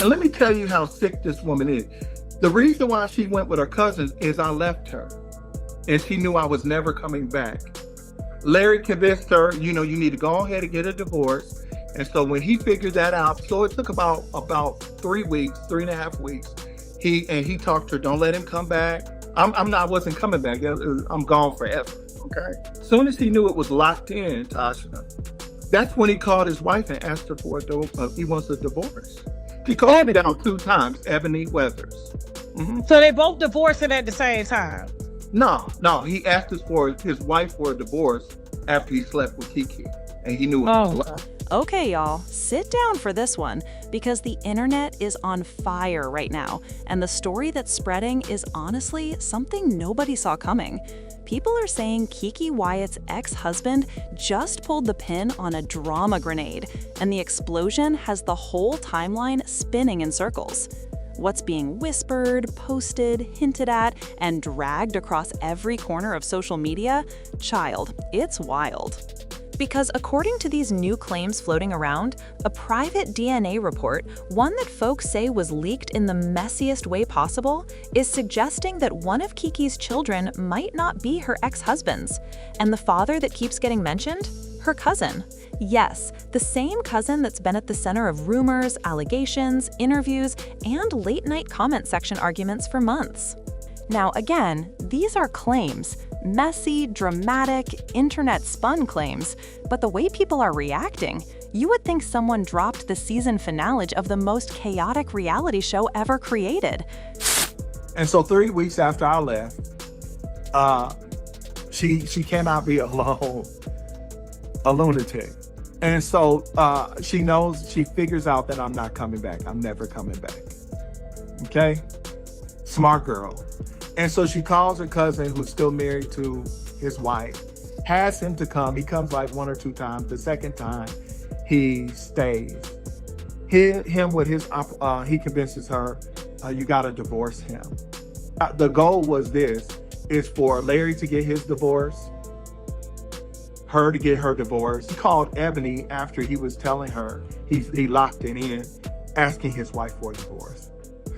And let me tell you how sick this woman is. The reason why she went with her cousins is I left her, and she knew I was never coming back. Larry convinced her, you need to go ahead and get a divorce. And so when he figured that out, so it took about 3 weeks, 3.5 weeks. He talked to her, don't let him come back. I wasn't coming back. I'm gone forever. Okay. As soon as he knew it was locked in, Tasha, that's when he called his wife and asked her for he wants a divorce. He called me down 2 times, Ebony Weathers. Mm-hmm. So they both divorcing at the same time? No. He asked his wife for a divorce after he slept with Keke, and he knew it was a lie. Okay, y'all, sit down for this one, because the internet is on fire right now, and the story that's spreading is honestly something nobody saw coming. People are saying Keke Wyatt's ex-husband just pulled the pin on a drama grenade, and the explosion has the whole timeline spinning in circles. What's being whispered, posted, hinted at, and dragged across every corner of social media? Child, it's wild. Because according to these new claims floating around, a private DNA report, one that folks say was leaked in the messiest way possible, is suggesting that one of Keke's children might not be her ex-husband's. And the father that keeps getting mentioned? Her cousin. Yes, the same cousin that's been at the center of rumors, allegations, interviews, and late-night comment section arguments for months. Now again, these are claims, messy, dramatic, internet-spun claims, but the way people are reacting, you would think someone dropped the season finale of the most chaotic reality show ever created. And so 3 weeks after I left, she cannot be alone, a lunatic. And so she figures out that I'm not coming back. I'm never coming back. Okay? Smart girl. And so she calls her cousin, who's still married to his wife, has him to come. He comes like 1 or 2 times. The second time, he stays. He convinces her, you gotta divorce him. The goal was is for Larry to get his divorce, her to get her divorce. He called Ebony after he was telling her, he locked it in, asking his wife for a divorce.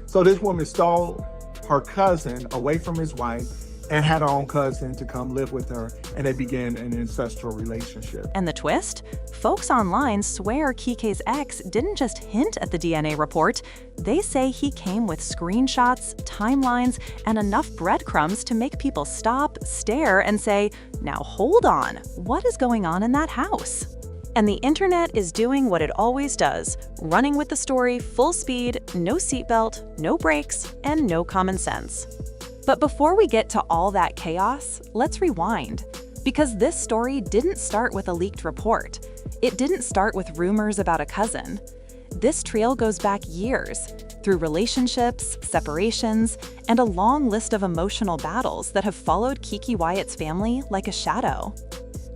So this woman stole her cousin away from his wife and had her own cousin to come live with her, and they began an ancestral relationship. And the twist? Folks online swear Keke's ex didn't just hint at the DNA report. They say he came with screenshots, timelines, and enough breadcrumbs to make people stop, stare, and say, now hold on, what is going on in that house? And the internet is doing what it always does, running with the story full speed, no seatbelt, no brakes, and no common sense. But before we get to all that chaos, let's rewind. Because this story didn't start with a leaked report. It didn't start with rumors about a cousin. This trail goes back years, through relationships, separations, and a long list of emotional battles that have followed Keke Wyatt's family like a shadow.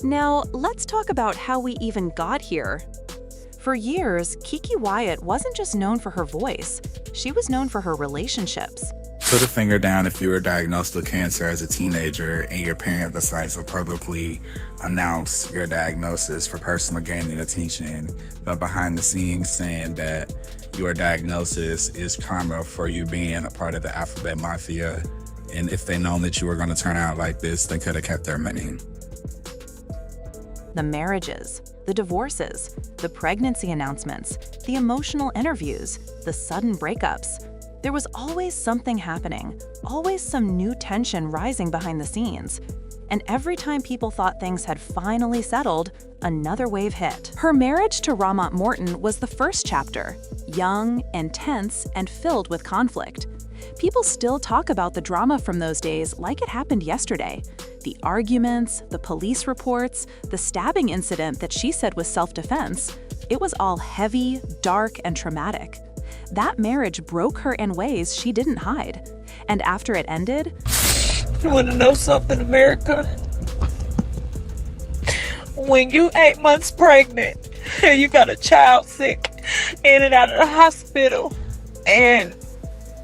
Now, let's talk about how we even got here. For years, Keke Wyatt wasn't just known for her voice, she was known for her relationships. Put a finger down if you were diagnosed with cancer as a teenager and your parent decides to publicly announce your diagnosis for personal gain and attention, but behind the scenes saying that your diagnosis is karma for you being a part of the alphabet mafia, and if they'd known that you were going to turn out like this, they could have kept their money. The marriages, the divorces, the pregnancy announcements, the emotional interviews, the sudden breakups. There was always something happening, always some new tension rising behind the scenes. And every time people thought things had finally settled, another wave hit. Her marriage to Ramont Morton was the first chapter, young, intense, and filled with conflict. People still talk about the drama from those days like it happened yesterday. The arguments, the police reports, the stabbing incident that she said was self-defense. It was all heavy, dark, and traumatic. That marriage broke her in ways she didn't hide. And after it ended, You want to know something, America? When you 8 months pregnant and you got a child sick in and out of the hospital, and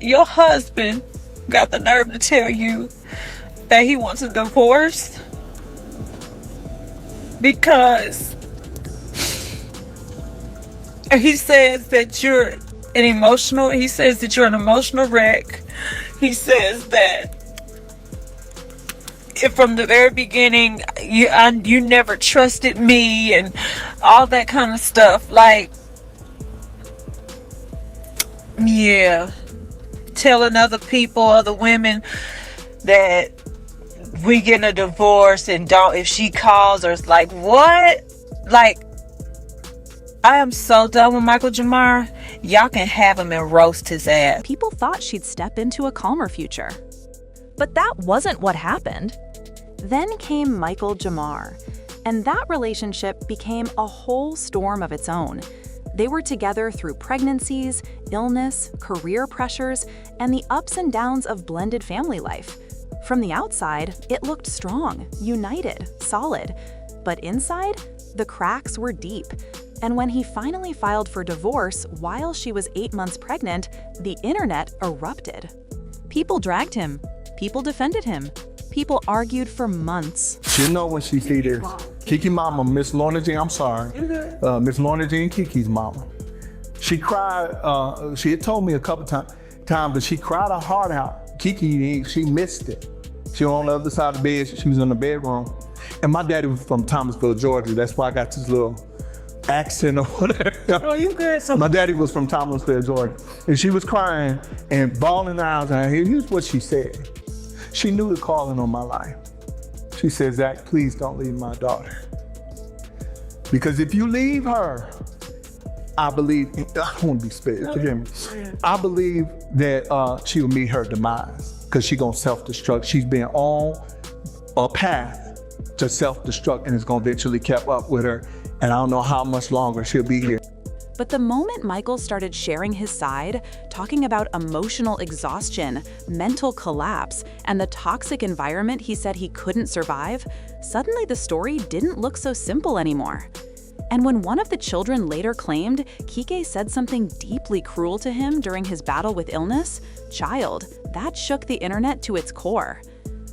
your husband got the nerve to tell you that he wants a divorce because he says that you're he says that you're an emotional wreck. He says that from the very beginning, you never trusted me and all that kind of stuff. Like, yeah, telling other people, other women that we getting a divorce and if she calls or it's like, what? Like, I am so done with Michael Jamar. Y'all can have him and roast his ass. People thought she'd step into a calmer future. But that wasn't what happened. Then came Michael Jamar, and that relationship became a whole storm of its own. They were together through pregnancies, illness, career pressures, and the ups and downs of blended family life. From the outside, it looked strong, united, solid. But inside, the cracks were deep. And when he finally filed for divorce while she was 8 months pregnant, the internet erupted. People dragged him. People defended him. People argued for months. She'll know when she see this. Keke mama, Miss Lorna Jean, I'm sorry. Miss Lorna Jean, Keke's mama. She cried, she had told me a couple times, but she cried her heart out. Keke, she missed it. She was on the other side of the bed, she was in the bedroom. And my daddy was from Thomasville, Georgia. That's why I got this little accent or whatever. Oh, you good? My daddy was from Thomasville, Georgia. And she was crying and bawling her eyes out. Here's what she said. She knew the calling on my life. She said, Zach, please don't leave my daughter. Because if you leave her, I believe, I don't want to be spit, forgive me. I believe that she'll meet her demise because she's gonna self-destruct. She's been on a path to self-destruct and it's gonna eventually catch up with her. And I don't know how much longer she'll be here. But the moment Michael started sharing his side, talking about emotional exhaustion, mental collapse, and the toxic environment he said he couldn't survive, suddenly the story didn't look so simple anymore. And when one of the children later claimed Keke said something deeply cruel to him during his battle with illness, child, that shook the internet to its core.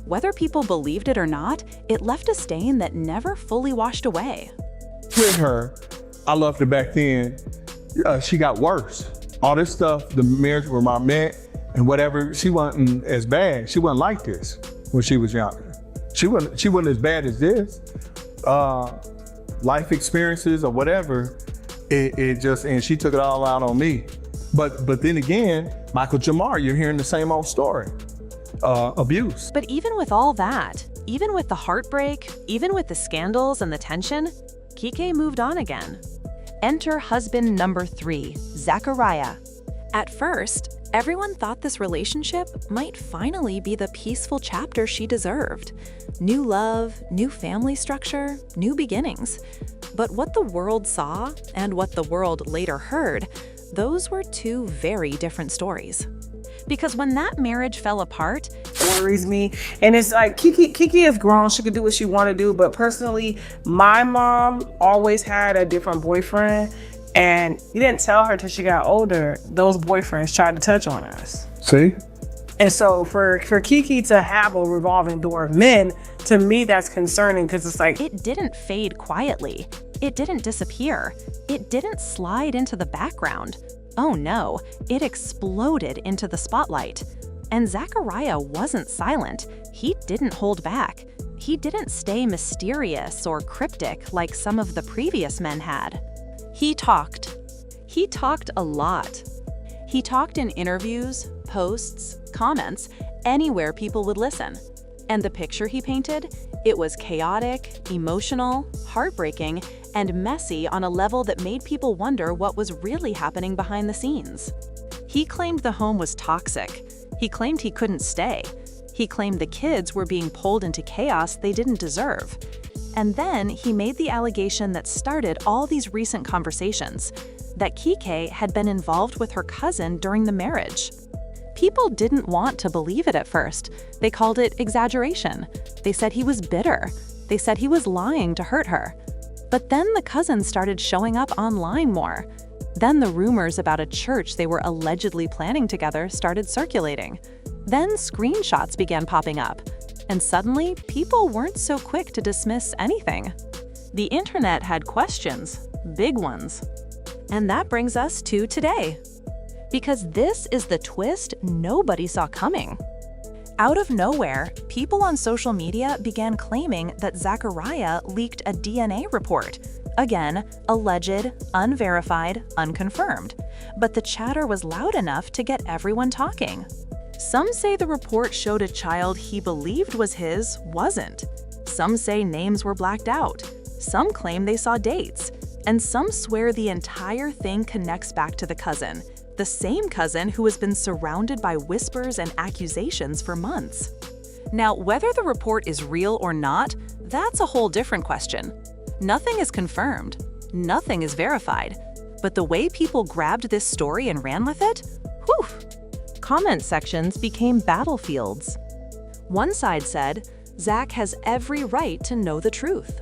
Whether people believed it or not, it left a stain that never fully washed away. With her, I loved her back then. She got worse. All this stuff, the marriage where I met and whatever, she wasn't as bad. She wasn't like this when she was younger. She wasn't as bad as this. Life experiences or whatever, it just, and she took it all out on me. But then again, Michael Jamar, you're hearing the same old story. Abuse. But even with all that, even with the heartbreak, even with the scandals and the tension, Keke moved on again. Enter husband number 3, Zachariah. At first, everyone thought this relationship might finally be the peaceful chapter she deserved. New love, new family structure, new beginnings. But what the world saw and what the world later heard, those were two very different stories. Because when that marriage fell apart, worries me. And it's like Keke is grown, she could do what she want to do, but personally my mom always had a different boyfriend, and you didn't tell her till she got older those boyfriends tried to touch on us. See? And so for Keke to have a revolving door of men, to me that's concerning, because it's like it didn't fade quietly. It didn't disappear. It didn't slide into the background. Oh no, it exploded into the spotlight. And Zachariah wasn't silent. He didn't hold back. He didn't stay mysterious or cryptic like some of the previous men had. He talked. He talked a lot. He talked in interviews, posts, comments, anywhere people would listen. And the picture he painted? It was chaotic, emotional, heartbreaking, and messy on a level that made people wonder what was really happening behind the scenes. He claimed the home was toxic. He claimed he couldn't stay. He claimed the kids were being pulled into chaos they didn't deserve. And then he made the allegation that started all these recent conversations, that Keke had been involved with her cousin during the marriage. People didn't want to believe it at first. They called it exaggeration. They said he was bitter. They said he was lying to hurt her. But then the cousins started showing up online more. Then the rumors about a church they were allegedly planning together started circulating. Then screenshots began popping up. And suddenly, people weren't so quick to dismiss anything. The internet had questions, big ones. And that brings us to today. Because this is the twist nobody saw coming. Out of nowhere, people on social media began claiming that Zachariah leaked a DNA report. Again, alleged, unverified, unconfirmed. But the chatter was loud enough to get everyone talking. Some say the report showed a child he believed was his wasn't. Some say names were blacked out. Some claim they saw dates. And some swear the entire thing connects back to the cousin. The same cousin who has been surrounded by whispers and accusations for months. Now, whether the report is real or not, that's a whole different question. Nothing is confirmed. Nothing is verified. But the way people grabbed this story and ran with it? Whew! Comment sections became battlefields. One side said, Zach has every right to know the truth.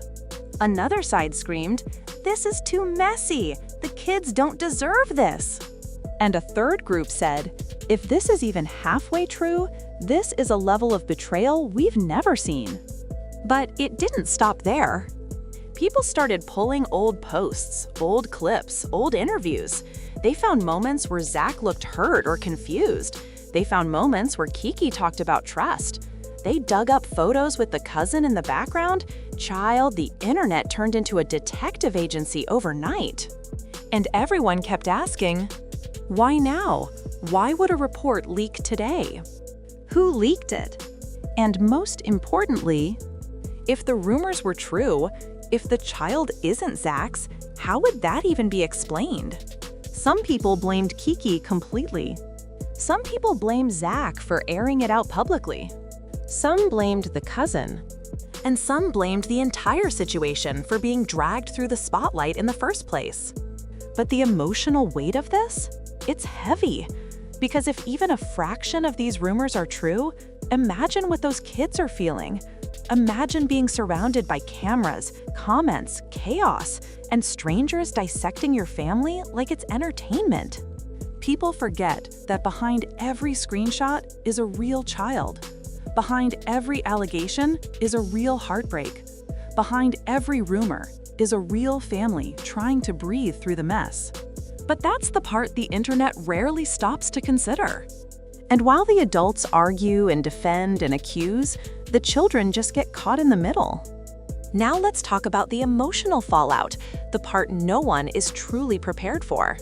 Another side screamed, this is too messy. The kids don't deserve this. And a third group said, if this is even halfway true, this is a level of betrayal we've never seen. But it didn't stop there. People started pulling old posts, old clips, old interviews. They found moments where Zach looked hurt or confused. They found moments where Keke talked about trust. They dug up photos with the cousin in the background. Child, the internet turned into a detective agency overnight. And everyone kept asking, why now? Why would a report leak today? Who leaked it? And most importantly, if the rumors were true, if the child isn't Zach's, how would that even be explained? Some people blamed Keke completely. Some people blamed Zach for airing it out publicly. Some blamed the cousin. And some blamed the entire situation for being dragged through the spotlight in the first place. But the emotional weight of this? It's heavy. Because if even a fraction of these rumors are true, imagine what those kids are feeling. Imagine being surrounded by cameras, comments, chaos, and strangers dissecting your family like it's entertainment. People forget that behind every screenshot is a real child. Behind every allegation is a real heartbreak. Behind every rumor is a real family trying to breathe through the mess. But that's the part the internet rarely stops to consider. And while the adults argue and defend and accuse, the children just get caught in the middle. Now let's talk about the emotional fallout, the part no one is truly prepared for.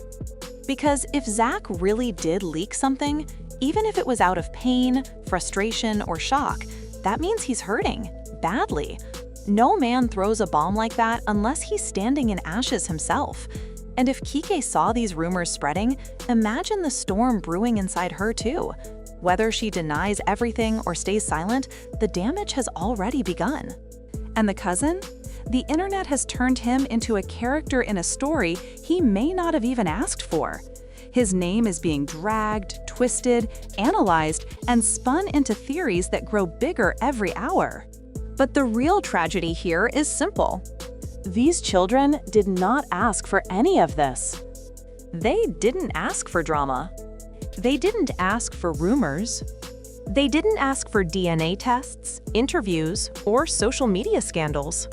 Because if Zach really did leak something, even if it was out of pain, frustration, or shock, that means he's hurting, badly. No man throws a bomb like that unless he's standing in ashes himself. And if Keke saw these rumors spreading, imagine the storm brewing inside her too. Whether she denies everything or stays silent, the damage has already begun. And the cousin? The internet has turned him into a character in a story he may not have even asked for. His name is being dragged, twisted, analyzed, and spun into theories that grow bigger every hour. But the real tragedy here is simple. These children did not ask for any of this. They didn't ask for drama. They didn't ask for rumors. They didn't ask for DNA tests, interviews, or social media scandals.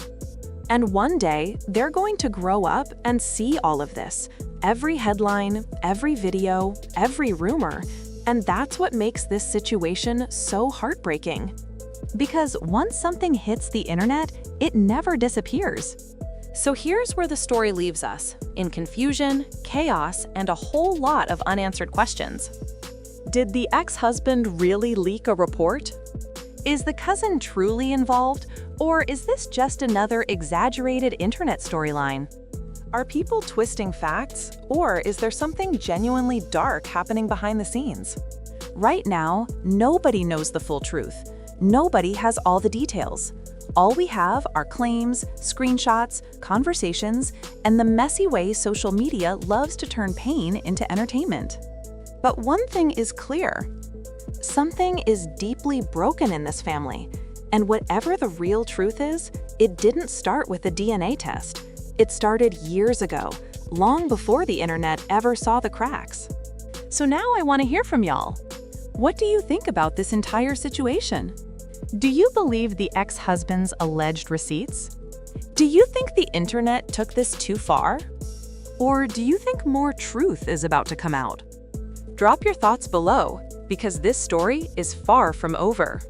And one day, they're going to grow up and see all of this. Every headline, every video, every rumor. And that's what makes this situation so heartbreaking. Because once something hits the internet, it never disappears. So here's where the story leaves us, in confusion, chaos, and a whole lot of unanswered questions. Did the ex-husband really leak a report? Is the cousin truly involved, or is this just another exaggerated internet storyline? Are people twisting facts, or is there something genuinely dark happening behind the scenes? Right now, nobody knows the full truth. Nobody has all the details. All we have are claims, screenshots, conversations, and the messy way social media loves to turn pain into entertainment. But one thing is clear. Something is deeply broken in this family, and whatever the real truth is, it didn't start with a DNA test. It started years ago, long before the internet ever saw the cracks. So now I want to hear from y'all. What do you think about this entire situation? Do you believe the ex-husband's alleged receipts? Do you think the internet took this too far? Or do you think more truth is about to come out? Drop your thoughts below, because this story is far from over.